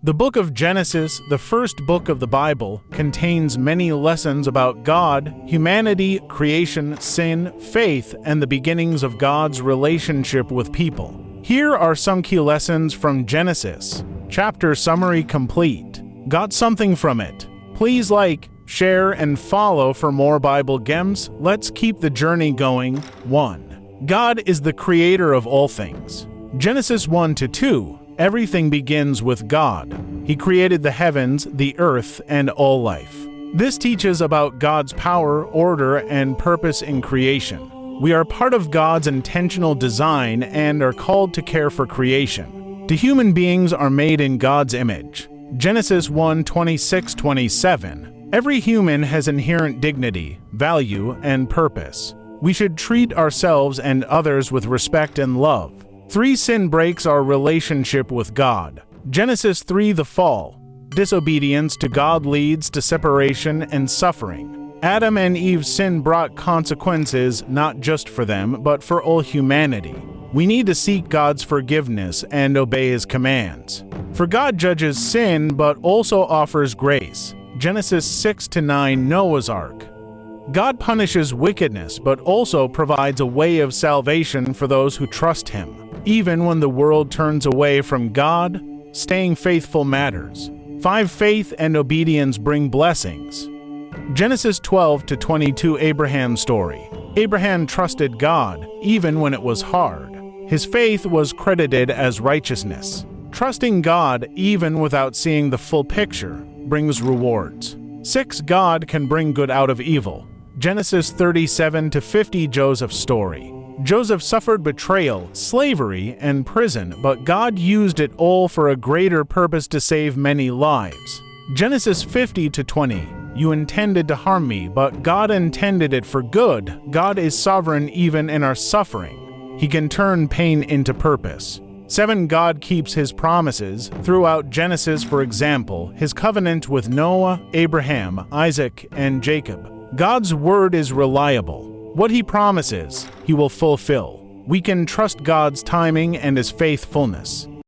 The book of Genesis, the first book of the Bible, contains many lessons about God, humanity, creation, sin, faith, and the beginnings of God's relationship with people. Here are some key lessons from Genesis. Chapter summary complete. Got something from it? Please like, share, and follow for more Bible gems. Let's keep the journey going. 1. God is the creator of all things. Genesis 1-2. Everything begins with God. He created the heavens, the earth, and all life. This teaches about God's power, order, and purpose in creation. We are part of God's intentional design and are called to care for creation. The human beings are made in God's image. Genesis 1:26-27. Every human has inherent dignity, value, and purpose. We should treat ourselves and others with respect and love. 3. Sin breaks our relationship with God. Genesis 3. The fall. Disobedience to God leads to separation and suffering. Adam and Eve's sin brought consequences not just for them, but for all humanity. We need to seek God's forgiveness and obey His commands. For God judges sin, but also offers grace. Genesis 6-9. Noah's Ark. God punishes wickedness, but also provides a way of salvation for those who trust Him. Even when the world turns away from God, staying faithful matters. 5. Faith and obedience bring blessings. Genesis 12-22. Abraham's story. Abraham trusted God, even when it was hard. His faith was credited as righteousness. Trusting God, even without seeing the full picture, brings rewards. 6. God can bring good out of evil. Genesis 37-50. Joseph's story. Joseph suffered betrayal, slavery, and prison, but God used it all for a greater purpose to save many lives. Genesis 50-20. You intended to harm me, but God intended it for good. God is sovereign even in our suffering. He can turn pain into purpose. 7. God keeps His promises. Throughout Genesis, for example, His covenant with Noah, Abraham, Isaac, and Jacob. God's word is reliable. What He promises, He will fulfill. We can trust God's timing and His faithfulness.